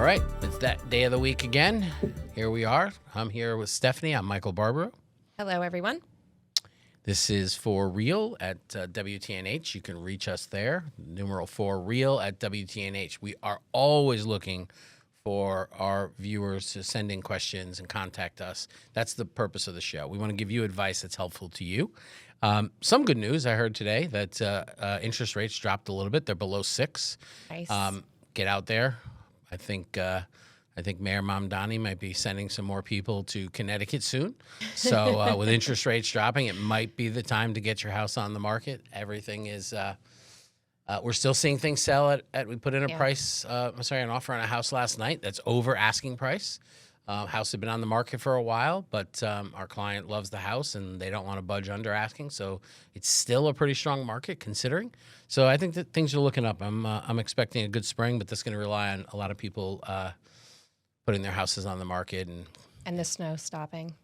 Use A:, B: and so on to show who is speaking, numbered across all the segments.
A: All right, it's that day of the week again. Here we are. I'm here with Stephanie. I'm Michael Barbaro.
B: Hello, everyone.
A: This is For Real at WTNH. You can reach us there. Numeral For Real at WTNH. We are always looking for our viewers to send in questions and contact us. That's the purpose of the show. We want to give you advice that's helpful to you. Some good news I heard today that interest rates dropped a little bit. They're below 6.
B: Nice.
A: Get out there. I think Mayor Mamdani might be sending some more people to Connecticut soon. So with interest rates dropping, it might be the time to get your house on the market. Everything is we're still seeing things sell at we put in an offer on a house last night that's over asking price. House had been on the market for a while, but our client loves the house and they don't want to budge under asking. So it's still a pretty strong market considering. So I think that things are looking up. I'm expecting a good spring, but that's going to rely on a lot of people putting their houses on the market
B: and the snow stopping.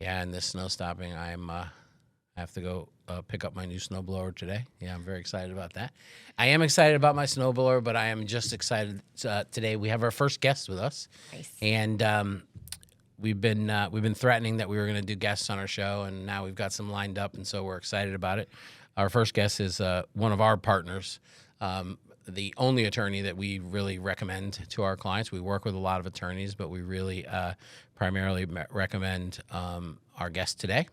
A: Yeah, and the snow stopping. I have to go pick up my new snowblower today. Yeah, I'm very excited about that. I am excited about my snowblower, but I am just excited today. We have our first guest with us,
B: nice.
A: And we've been threatening that we were going to do guests on our show, and now we've got some lined up, and so we're excited about it. Our first guest is one of our partners, the only attorney that we really recommend to our clients. We work with a lot of attorneys, but we really primarily recommend our guest today.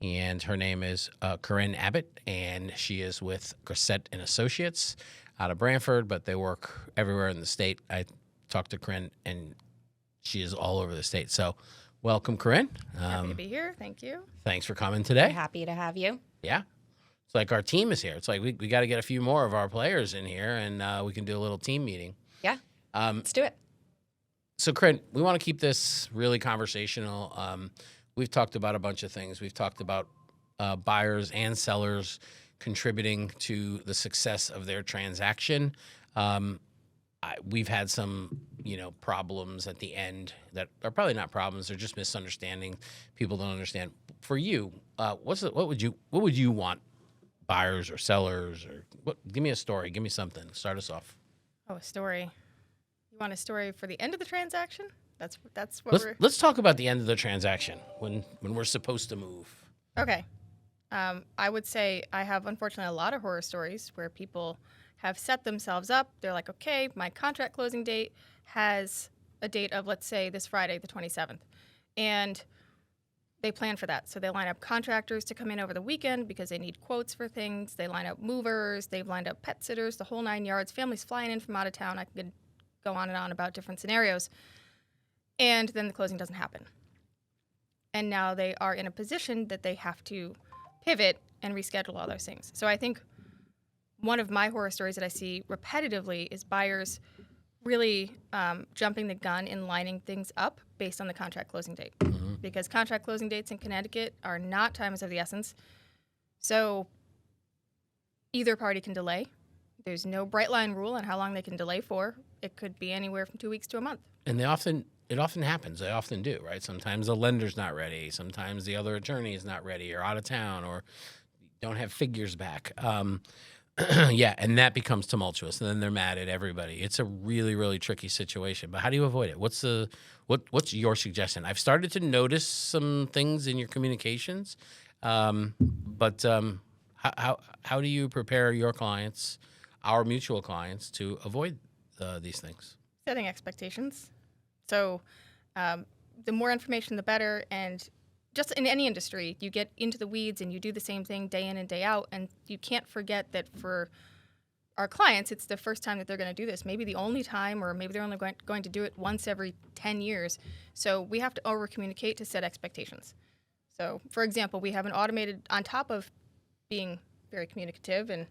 A: And her name is Corrine Abbott, and she is with Grissett and Associates out of Branford, but they work everywhere in the state. I talked to Corrine, and she is all over the state. So welcome, Corrine.
C: Happy to be here. Thank you.
A: Thanks for coming today.
B: We're happy to have you.
A: Yeah. It's like our team is here. It's like we got to get a few more of our players in here, and we can do a little team meeting.
B: Yeah, let's do it.
A: So, Corrine, we want to keep this really conversational. We've talked about a bunch of things. We've talked about buyers and sellers contributing to the success of their transaction. We've had some, problems at the end that are probably not problems. They're just misunderstanding. People don't understand. For you, what would you want? Buyers or sellers or what? Give me a story. Give me something. Start us off.
C: Oh, a story. You want a story for the end of the transaction? That's what
A: Let's talk about the end of the transaction when we're supposed to move.
C: Okay. I would say I have, unfortunately, a lot of horror stories where people have set themselves up. They're like, okay, my contract closing date has a date of, let's say, this Friday, the 27th. And they plan for that. So they line up contractors to come in over the weekend because they need quotes for things. They line up movers. They've lined up pet sitters, the whole 9 yards. Families flying in from out of town. I could go on and on about different scenarios. And then the closing doesn't happen. And now they are in a position that they have to pivot and reschedule all those things. So I think one of my horror stories that I see repetitively is buyers really jumping the gun and lining things up based on the contract closing date. Mm-hmm. Because contract closing dates in Connecticut are not times of the essence. So either party can delay. There's no bright line rule on how long they can delay for. It could be anywhere from 2 weeks to a month.
A: And it often happens. They often do, right? Sometimes the lender's not ready. Sometimes the other attorney is not ready or out of town or don't have figures back. Yeah, and that becomes tumultuous, and then they're mad at everybody. It's a really, really tricky situation. But how do you avoid it? What's your suggestion? I've started to notice some things in your communications, but how do you prepare your clients, our mutual clients, to avoid these things?
C: Setting expectations. So the more information, the better. And just in any industry, you get into the weeds and you do the same thing day in and day out. And you can't forget that for our clients, it's the first time that they're going to do this. Maybe the only time, or maybe they're only going to do it once every 10 years. So we have to over-communicate to set expectations. So, for example, we have an automated, on top of being very communicative and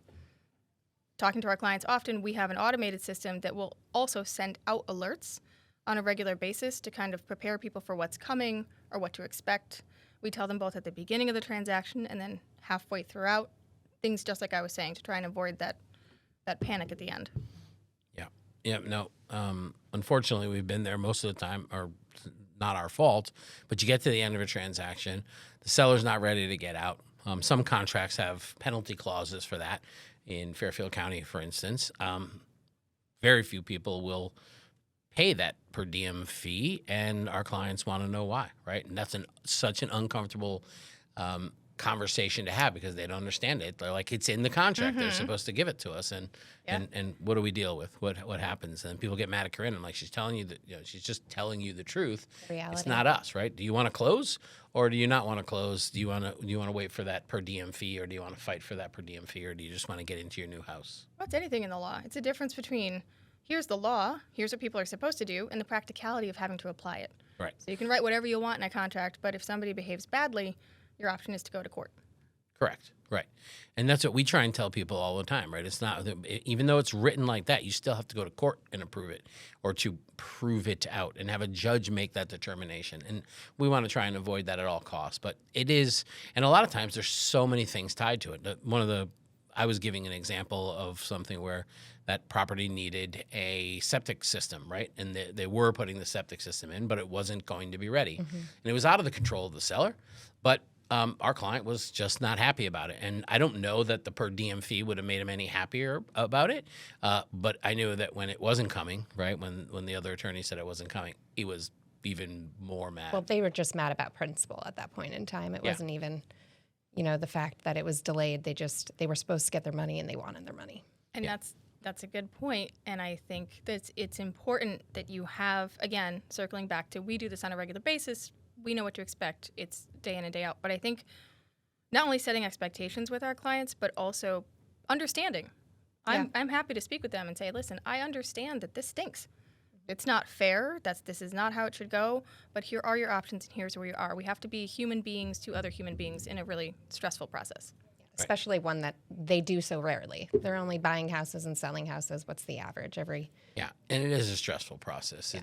C: talking to our clients often, we have an automated system that will also send out alerts on a regular basis to kind of prepare people for what's coming or what to expect. We tell them both at the beginning of the transaction and then halfway throughout, things just like I was saying, to try and avoid that panic at the end.
A: Yeah, no. Unfortunately, we've been there most of the time, or not our fault, but you get to the end of a transaction, the seller's not ready to get out. Some contracts have penalty clauses for that. In Fairfield County, for instance, very few people will pay that per diem fee, and our clients want to know why, right? And that's such an uncomfortable conversation to have because they don't understand it. They're like, it's in the contract. They're supposed to give it to us, and what do we deal with? What happens? And people get mad at Corrine. I'm like, she's telling you that, she's just telling you the truth.
B: Reality.
A: It's not us, right? Do you want to close, or do you not want to close? Do you want to wait for that per diem fee, or do you want to fight for that per diem fee, or do you just want to get into your new house?
C: What's anything in the law? It's a difference between here's the law, here's what people are supposed to do, and the practicality of having to apply it.
A: Right.
C: So you can write whatever you want in a contract, but if somebody behaves badly, your option is to go to court.
A: Correct. Right. And that's what we try and tell people all the time, right? It's not, even though it's written like that, you still have to go to court and approve it, or to prove it out and have a judge make that determination. And we want to try and avoid that at all costs. But it is, and a lot of times there's so many things tied to it. I was giving an example of something where that property needed a septic system, right? And they were putting the septic system in, but it wasn't going to be ready. And it was out of the control of the seller, but our client was just not happy about it. And I don't know that the per diem fee would have made him any happier about it, but I knew that when it wasn't coming, right, when the other attorney said it wasn't coming, he was even more mad.
B: Well, they were just mad about principle at that point in time. It wasn't even, the fact that it was delayed. They were supposed to get their money, and they wanted their money.
C: And that's a good point. And I think that it's important that you have, again, circling back to, we do this on a regular basis. We know what to expect. It's day in and day out. But I think not only setting expectations with our clients, but also understanding. I'm happy to speak with them and say, listen, I understand that this stinks. It's not fair. This is not how it should go. But here are your options, and here's where you are. We have to be human beings to other human beings in a really stressful process.
B: Especially one that they do so rarely. They're only buying houses and selling houses. What's the average
A: Yeah, and it is a stressful process. Yeah.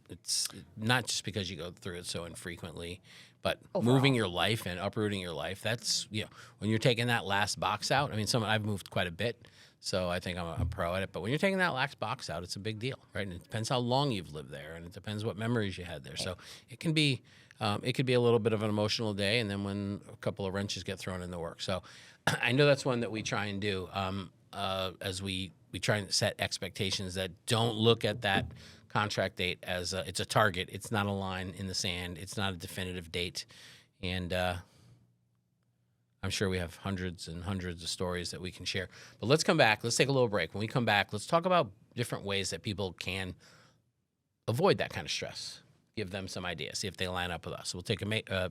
A: It's not just because you go through it so infrequently, but overall, moving your life and uprooting your life. That's when you're taking that last box out. I mean, I've moved quite a bit, so I think I'm a pro at it. But when you're taking that last box out, it's a big deal, right? And it depends how long you've lived there, and it depends what memories you had there. Right. So it can be. It could be a little bit of an emotional day, and then when a couple of wrenches get thrown in the works. So I know that's one that we try and do as we try and set expectations that don't look at that contract date as it's a target. It's not a line in the sand. It's not a definitive date. And I'm sure we have hundreds and hundreds of stories that we can share. But let's come back. Let's take a little break. When we come back, let's talk about different ways that people can avoid that kind of stress. Give them some ideas, see if they line up with us. So we'll take a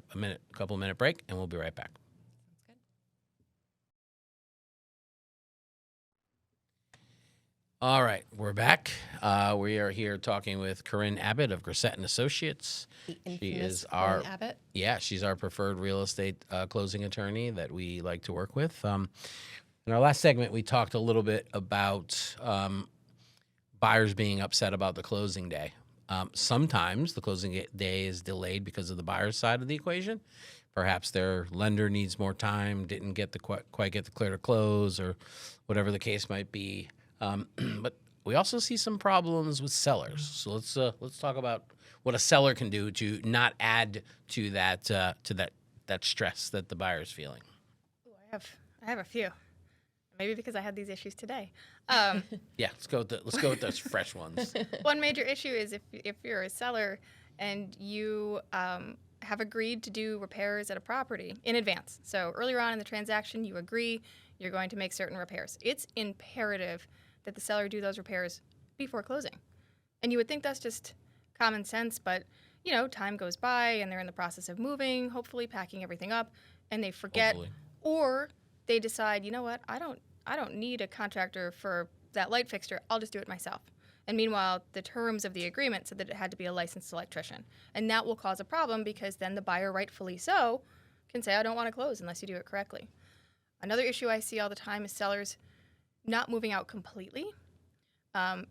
A: couple minute break, and we'll be right back.
B: Sounds good.
A: All right, we're back. We are here talking with Corrine Abbott of Grissett and Associates.
B: The infamous Corrine Abbott.
A: Yeah, she's our preferred real estate closing attorney that we like to work with. In our last segment, we talked a little bit about buyers being upset about the closing day. Sometimes the closing day is delayed because of the buyer's side of the equation. Perhaps their lender needs more time, didn't get quite get the clear to close, or whatever the case might be. But we also see some problems with sellers. So let's talk about what a seller can do to not add to that stress that the buyer's feeling.
C: Ooh, I have a few. Maybe because I had these issues today.
A: Yeah, let's go with those fresh ones.
C: One major issue is if you're a seller and you have agreed to do repairs at a property in advance. So earlier on in the transaction, you agree you're going to make certain repairs. It's imperative that the seller do those repairs before closing. And you would think that's just common sense, but time goes by and they're in the process of moving, hopefully packing everything up, and they forget, or they decide, you know what, I don't need a contractor for that light fixture. I'll just do it myself. And meanwhile, the terms of the agreement said that it had to be a licensed electrician. And that will cause a problem because then the buyer, rightfully so, can say, I don't want to close unless you do it correctly. Another issue I see all the time is sellers not moving out completely,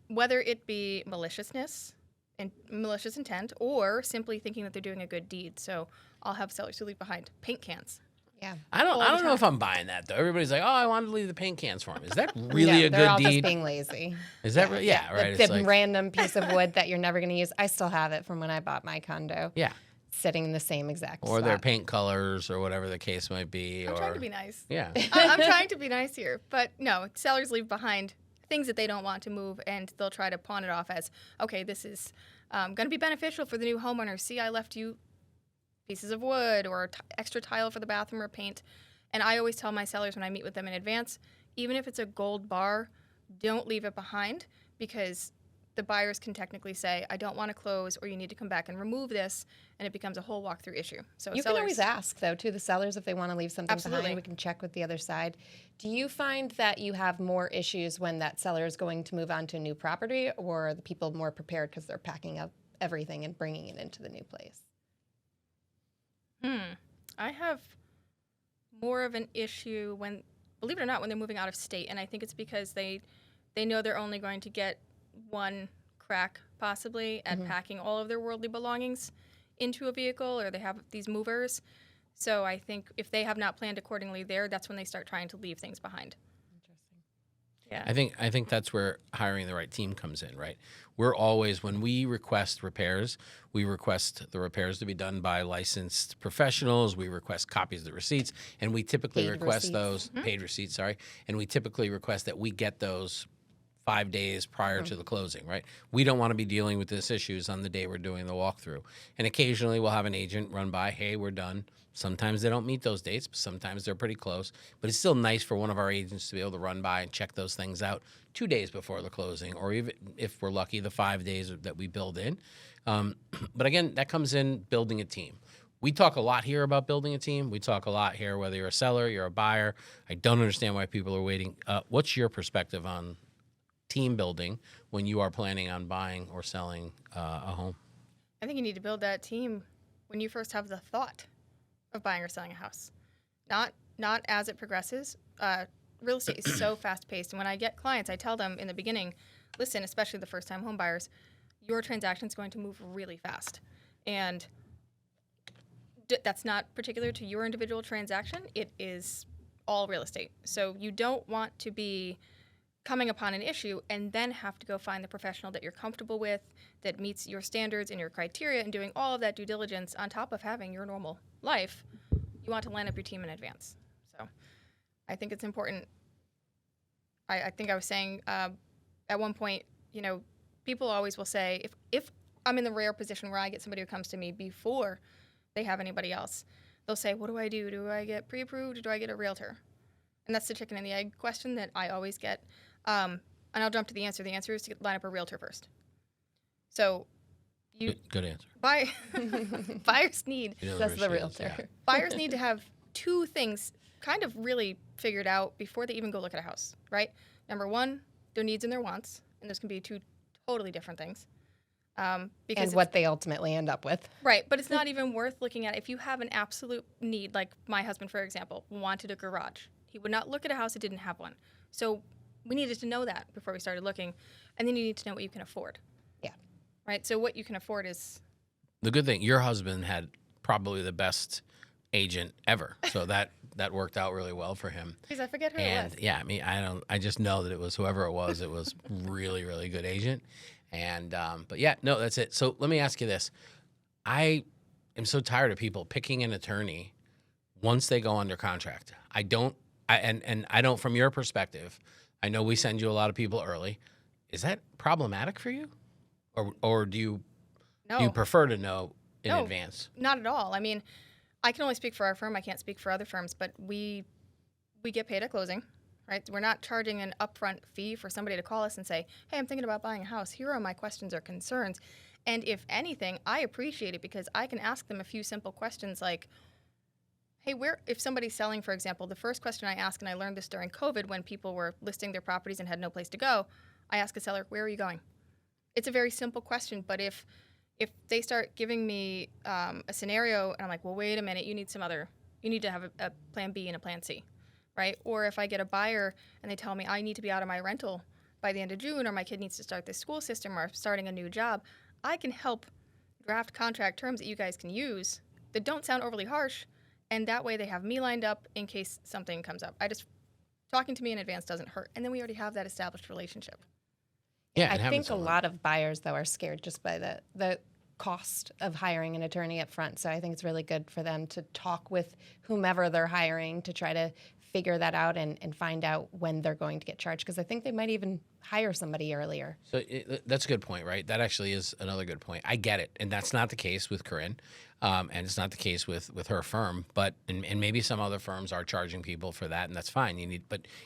C: whether it be maliciousness and malicious intent or simply thinking that they're doing a good deed. So I'll have sellers who leave behind paint cans.
B: Yeah.
A: I don't know if I'm buying that though. Everybody's like, "Oh, I wanted to leave the paint cans for him." Is that really a good
B: they're all
A: deed?
B: Just being lazy.
A: Is that right? Yeah, right.
B: The like, random piece of wood that you're never going to use. I still have it from when I bought my condo.
A: Yeah.
B: Sitting in the same exact
A: or
B: spot.
A: Their paint colors or whatever the case might be.
C: I'm trying to be nice.
A: Yeah.
C: I'm trying to be nice here, but no, sellers leave behind things that they don't want to move, and they'll try to pawn it off as, okay, this is going to be beneficial for the new homeowner. See, I left you pieces of wood or extra tile for the bathroom or paint. And I always tell my sellers when I meet with them in advance, even if it's a gold bar, don't leave it behind, because the buyers can technically say, I don't want to close, or you need to come back and remove this, and it becomes a whole walkthrough issue. So
B: You can always ask, though, to the sellers if they want to leave something
C: Absolutely.
B: behind. We can check with the other side. Do you find that you have more issues when that seller is going to move on to a new property, or are the people more prepared because they're packing up everything and bringing it into the new place?
C: I have more of an issue when, believe it or not, when they're moving out of state, and I think it's because they know they're only going to get one crack possibly at packing all of their worldly belongings into a vehicle, or they have these movers. So I think if they have not planned accordingly there, that's when they start trying to leave things behind.
B: Interesting.
C: Yeah.
A: I think that's where hiring the right team comes in, right? We're always, when we request repairs, we request the repairs to be done by licensed professionals. We request copies of the receipts, and we typically request those paid receipts, and we typically request that we get those 5 days prior to the closing, right? We don't want to be dealing with this issues on the day we're doing the walkthrough. And occasionally we'll have an agent run by, hey, we're done. Sometimes they don't meet those dates, but sometimes they're pretty close. But it's still nice for one of our agents to be able to run by and check those things out 2 days before the closing, or even if we're lucky, the 5 days that we build in. But again, that comes in building a team. We talk a lot here about building a team. We talk a lot here, whether you're a seller, you're a buyer. I don't understand why people are waiting. What's your perspective on team building when you are planning on buying or selling a home?
C: I think you need to build that team when you first have the thought of buying or selling a house, not as it progresses. Real estate is so fast paced, and when I get clients, I tell them in the beginning, listen, especially the first time home buyers, your transaction is going to move really fast, and that's not particular to your individual transaction. It is all real estate, so you don't want to be coming upon an issue and then have to go find the professional that you're comfortable with, that meets your standards and your criteria, and doing all of that due diligence on top of having your normal life. You want to line up your team in advance. So I think it's important. I think I was saying at one point, people always will say, if I'm in the rare position where I get somebody who comes to me before they have anybody else, they'll say, what do I do? Do I get pre-approved, or do I get a realtor? And that's the chicken and the egg question that I always get. And I'll jump to the answer. The answer is to line up a realtor first. So
A: Good answer.
C: Buyers need
B: That's the realtor.
A: Yeah.
C: buyers need to have two things kind of really figured out before they even go look at a house, right? Number one, their needs and their wants, and those can be two totally different things. Because
B: And what they ultimately end up with.
C: right, but it's not even worth looking at if you have an absolute need. Like my husband, for example, wanted a garage. He would not look at a house that didn't have one. So we needed to know that before we started looking, and then you need to know what you can afford.
B: Yeah.
C: Right. So what you can afford is
A: The good thing, your husband had probably the best agent ever, so that worked out really well for him.
C: because I forget who it
A: And
C: was.
A: yeah, I mean, I just know that it was whoever it was really, really good agent. And, but yeah, no, that's it. So let me ask you this. I am so tired of people picking an attorney once they go under contract. I don't, from your perspective, I know we send you a lot of people early. Is that problematic for you? Or do you
C: No,
A: prefer to know in
C: No.
A: advance?
C: not at all. I mean, I can only speak for our firm. I can't speak for other firms, but we get paid at closing, right? We're not charging an upfront fee for somebody to call us and say, hey, I'm thinking about buying a house. Here are my questions or concerns. And if anything, I appreciate it because I can ask them a few simple questions like, hey, if somebody's selling, for example, the first question I ask, and I learned this during COVID when people were listing their properties and had no place to go, I ask a seller, where are you going? It's a very simple question, but if they start giving me a scenario and I'm like, well, wait a minute, you need to have a plan B and a plan C, right? Or if I get a buyer and they tell me I need to be out of my rental by the end of June, or my kid needs to start this school system, or starting a new job, I can help draft contract terms that you guys can use that don't sound overly harsh, and that way they have me lined up in case something comes up. Talking to me in advance doesn't hurt, and then we already have that established relationship.
A: Yeah,
B: I
A: and having
B: think a
A: someone-
B: lot of buyers, though, are scared just by the cost of hiring an attorney up front. So I think it's really good for them to talk with whomever they're hiring to try to figure that out and find out when they're going to get charged? Because I think they might even hire somebody earlier.
A: So that's a good point, right? That actually is another good point. I get it, and that's not the case with Corrine, and it's not the case with her firm. But and maybe some other firms are charging people for that, and that's fine. You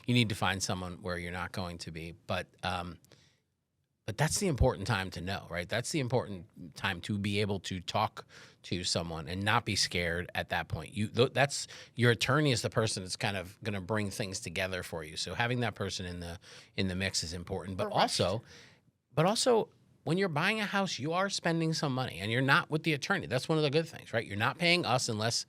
A: need to find someone where you're not going to be. But that's the important time to know, right? That's the important time to be able to talk to someone and not be scared at that point. That's your attorney is the person that's kind of going to bring things together for you. So having that person in the mix is important. But also when you're buying a house, you are spending some money, and you're not with the attorney. That's one of the good things, right? You're not paying us unless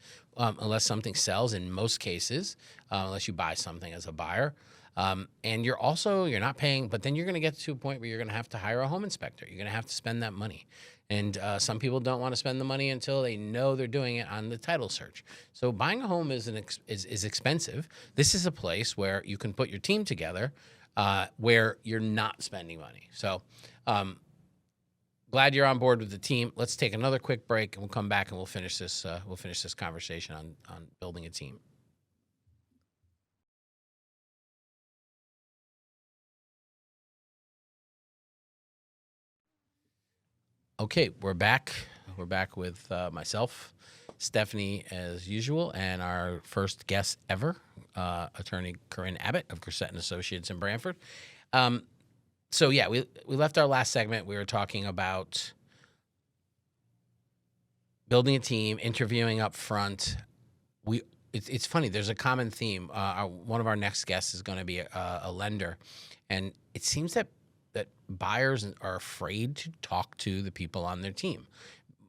A: something sells. In most cases, unless you buy something as a buyer. And you're not paying, but then you're going to get to a point where you're going to have to hire a home inspector. You're going to have to spend that money. And some people don't want to spend the money until they know they're doing it on the title search. So buying a home is expensive. This is a place where you can put your team together where you're not spending money. So glad you're on board with the team. Let's take another quick break, and we'll come back and we'll finish this conversation on building a team. Okay, we're back. We're back with myself, Stephanie, as usual, and our first guest ever, attorney Corrine Abbott of Grissett & Associates in Branford. So yeah, we left our last segment. We were talking about building a team, interviewing up front. It's funny. There's a common theme. One of our next guests is going to be a lender, and it seems that buyers are afraid to talk to the people on their team.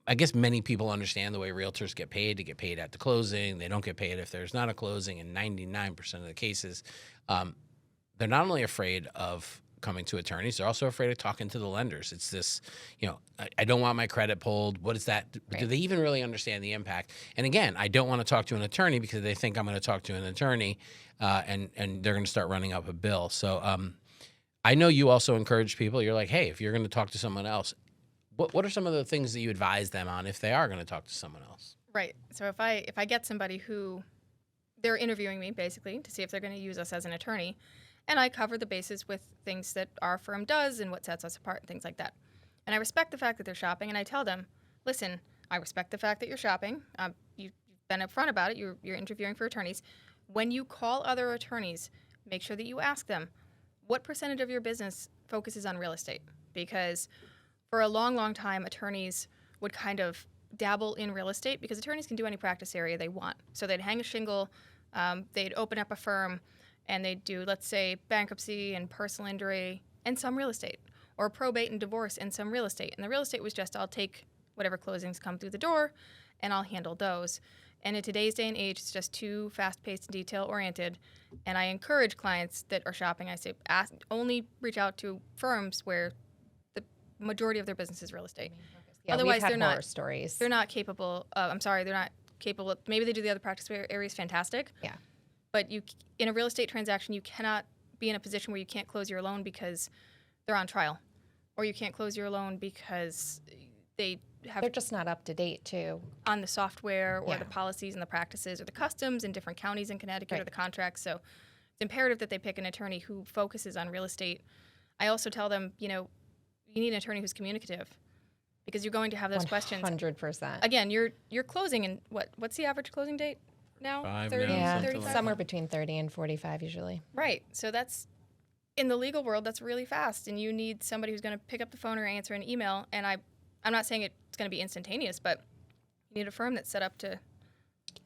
A: I guess many people understand the way realtors get paid. They get paid at the closing. They don't get paid if there's not a closing. In 99% of the cases, they're not only afraid of coming to attorneys, they're also afraid of talking to the lenders. It's this, I don't want my credit pulled. What is that? Right. Do they even really understand the impact? And again, I don't want to talk to an attorney because they think I'm going to talk to an attorney, and they're going to start running up a bill. So I know you also encourage people. You're like, hey, if you're going to talk to someone else, what are some of the things that you advise them on if they are going to talk to someone else?
C: Right. So if I get somebody who they're interviewing me basically to see if they're going to use us as an attorney, and I cover the bases with things that our firm does and what sets us apart and things like that. And I respect the fact that they're shopping, and I tell them, listen, I respect the fact that you're shopping. You've been upfront about it. You're interviewing for attorneys. When you call other attorneys, make sure that you ask them, what percentage of your business focuses on real estate? Because for a long, long time, attorneys would kind of dabble in real estate because attorneys can do any practice area they want. So they'd hang a shingle, they'd open up a firm, and they'd do, let's say, bankruptcy and personal injury and some real estate, or probate and divorce and some real estate. And the real estate was just, I'll take whatever closings come through the door, and I'll handle those. And in today's day and age, it's just too fast-paced and detail-oriented. And I encourage clients that are shopping, I say, only reach out to firms where the majority of their business is real estate.
B: Yeah,
C: Otherwise,
B: they're not stories.
C: They're not capable. They're not capable. Maybe they do the other practice areas fantastic.
B: Yeah.
C: But in a real estate transaction, you cannot be in a position where you can't close your loan because they're on trial, or you can't close your loan because they're
B: just not up to date too
C: on the software or the policies and the practices or the customs in different counties in Connecticut or the contracts. So it's imperative that they pick an attorney who focuses on real estate. I also tell them, you need an attorney who's communicative because you're going to have those questions.
B: 100%.
C: Again, you're closing in what's the average closing date now?
A: 30,
B: yeah,
C: 35?
B: Somewhere between 30 and 45 usually.
C: Right. So that's in the legal world, that's really fast, and you need somebody who's going to pick up the phone or answer an email. And I'm not saying it's going to be instantaneous, but you need a firm that's set up to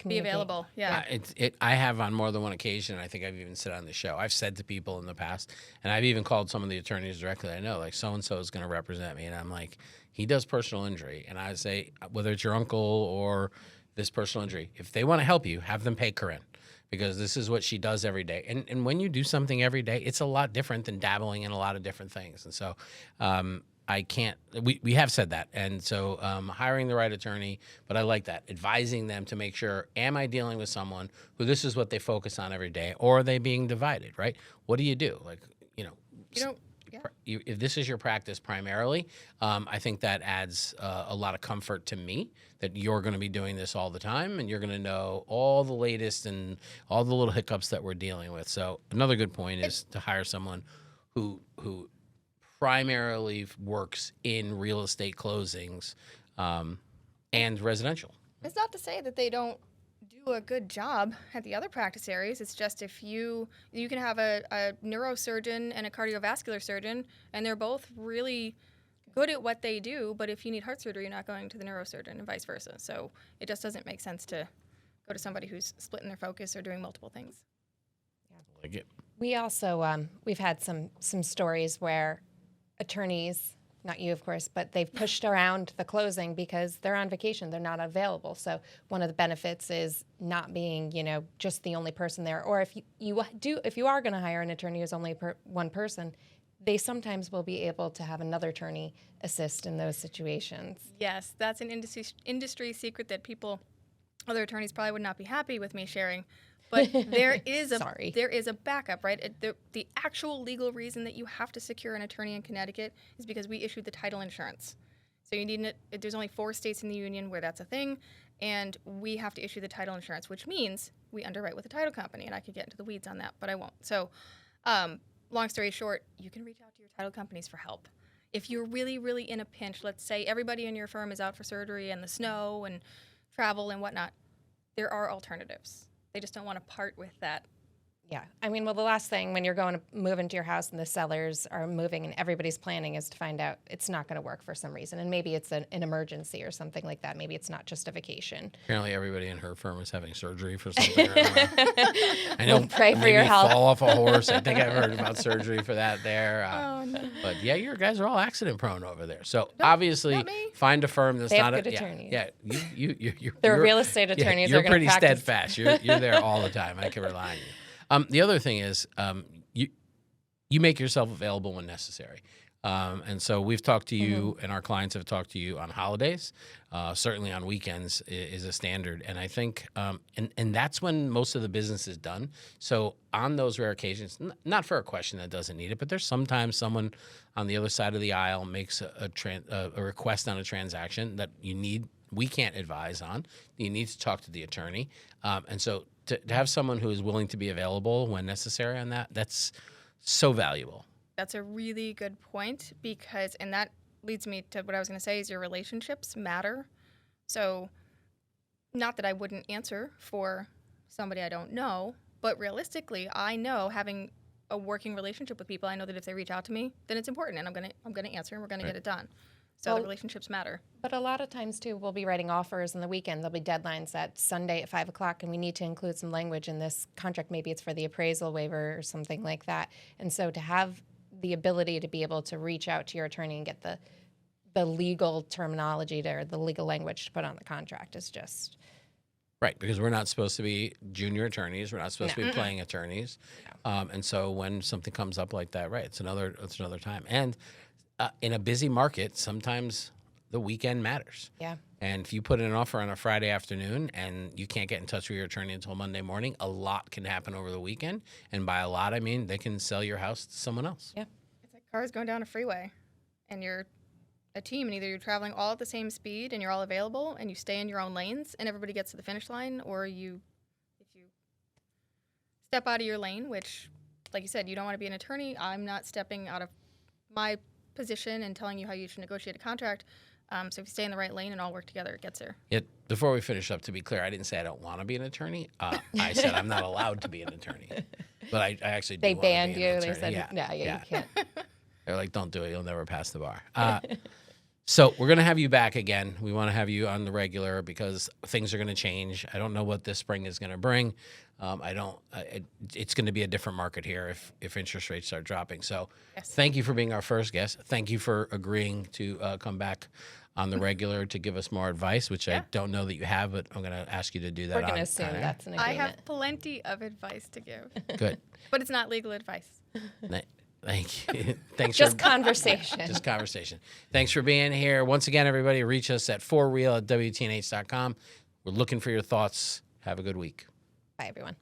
C: be available. Yeah.
A: I have on more than one occasion. I think I've even said on the show. I've said to people in the past, and I've even called some of the attorneys directly. I know, like, so and so is going to represent me, and I'm like, he does personal injury, and I say, whether it's your uncle or this personal injury, if they want to help you, have them pay Corrine, because this is what she does every day. And when you do something every day, it's a lot different than dabbling in a lot of different things. And so we have said that. And so hiring the right attorney, but I like that. Advising them to make sure, am I dealing with someone who this is what they focus on every day, or are they being divided, right? What do you do? Like, if this is your practice primarily, I think that adds a lot of comfort to me that you're going to be doing this all the time and you're going to know all the latest and all the little hiccups that we're dealing with. So another good point is to hire someone who primarily works in real estate closings and residential.
C: It's not to say that they don't do a good job at the other practice areas. It's just if you can have a neurosurgeon and a cardiovascular surgeon, and they're both really good at what they do, but if you need heart surgery, you're not going to the neurosurgeon and vice versa. So it just doesn't make sense to go to somebody who's splitting their focus or doing multiple things.
A: Like it.
B: We also we've had some stories where attorneys, not you of course, but they've pushed around the closing because they're on vacation, they're not available. So one of the benefits is not being, just the only person there. Or if you are going to hire an attorney who's only one person, they sometimes will be able to have another attorney assist in those situations.
C: Yes, that's an industry secret that other attorneys probably would not be happy with me sharing. But there is a backup, right? The actual legal reason that you have to secure an attorney in Connecticut is because we issued the title insurance. So you need there's only 4 states in the union where that's a thing, and we have to issue the title insurance, which means we underwrite with a title company, and I could get into the weeds on that, but I won't. So long story short, you can reach out to your title companies for help. If you're really, really in a pinch, let's say everybody in your firm is out for surgery and the snow and travel and whatnot, there are alternatives. They just don't want to part with that.
B: Yeah. I mean, well, the last thing when you're going to move into your house and the sellers are moving and everybody's planning is to find out it's not going to work for some reason. And maybe it's an emergency or something like that. Maybe it's not just a vacation.
A: Apparently everybody in her firm is having surgery for something. Or I know.
B: We'll pray for
A: maybe
B: your health.
A: Fall off a horse. I think I've heard about surgery for that there.
C: Oh, no.
A: But yeah, you guys are all accident prone over there. So obviously
C: not me.
A: find a firm that's
B: They
A: not
B: have
A: a
B: good attorneys.
A: Yeah, you're
B: They're real estate attorneys.
A: You're
B: They're
A: pretty
B: gonna practice.
A: steadfast. You're there all the time. I can rely on you. The other thing is you make yourself available when necessary. And so we've talked to you and our clients have talked to you on holidays, certainly on weekends is a standard. And I think, and that's when most of the business is done. So on those rare occasions, not for a question that doesn't need it, but there's sometimes someone on the other side of the aisle makes a request on a transaction that we can't advise on. You need to talk to the attorney. And so to have someone who is willing to be available when necessary on that's so valuable.
C: That's a really good point and that leads me to what I was going to say is your relationships matter. So not that I wouldn't answer for somebody I don't know, but realistically, I know having a working relationship with people, I know that if they reach out to me, then it's important and I'm going to answer and we're going to get it done. So the relationships matter.
B: But a lot of times, too, we'll be writing offers on the weekend. There'll be deadlines that Sunday at 5 o'clock, and we need to include some language in this contract. Maybe it's for the appraisal waiver or something like that. And so to have the ability to be able to reach out to your attorney and get the legal terminology or the legal language to put on the contract is just...
A: Right, because we're not supposed to be junior attorneys. We're not supposed to be playing attorneys. And so when something comes up like that, right, it's another time. And in a busy market, sometimes the weekend matters.
B: Yeah.
A: And if you put in an offer on a Friday afternoon and you can't get in touch with your attorney until Monday morning, a lot can happen over the weekend. And by a lot, I mean they can sell your house to someone else.
B: Yeah.
C: It's like cars going down a freeway and you're a team and either you're traveling all at the same speed and you're all available and you stay in your own lanes and everybody gets to the finish line, or if you step out of your lane, which, like you said, you don't want to be an attorney. I'm not stepping out of my position and telling you how you should negotiate a contract. So if you stay in the right lane and all work together, it gets there.
A: Yet, before we finish up, to be clear, I didn't say I don't want to be an attorney. I said I'm not allowed to be an attorney. But I actually do
B: They
A: want to
B: banned
A: be an
B: you. They
A: attorney.
B: said, you can't.
A: They're like, don't do it. You'll never pass the bar. So we're going to have you back again. We want to have you on the regular because things are going to change. I don't know what this spring is going to bring. It's going to be a different market here if interest rates start dropping. So Thank you for being our first guest. Thank you for agreeing to come back on the regular to give us more advice, which I don't know that you have, but I'm going to ask you to do that.
B: We're going to assume that's an agreement.
C: I have plenty of advice to give.
A: Good.
C: But it's not legal advice.
A: Thank you. Thanks
B: Just
A: for
B: conversation.
A: Just conversation. Thanks for being here. Once again, everybody, reach us at forreal@wtnh.com. We're looking for your thoughts. Have a good week.
B: Bye, everyone.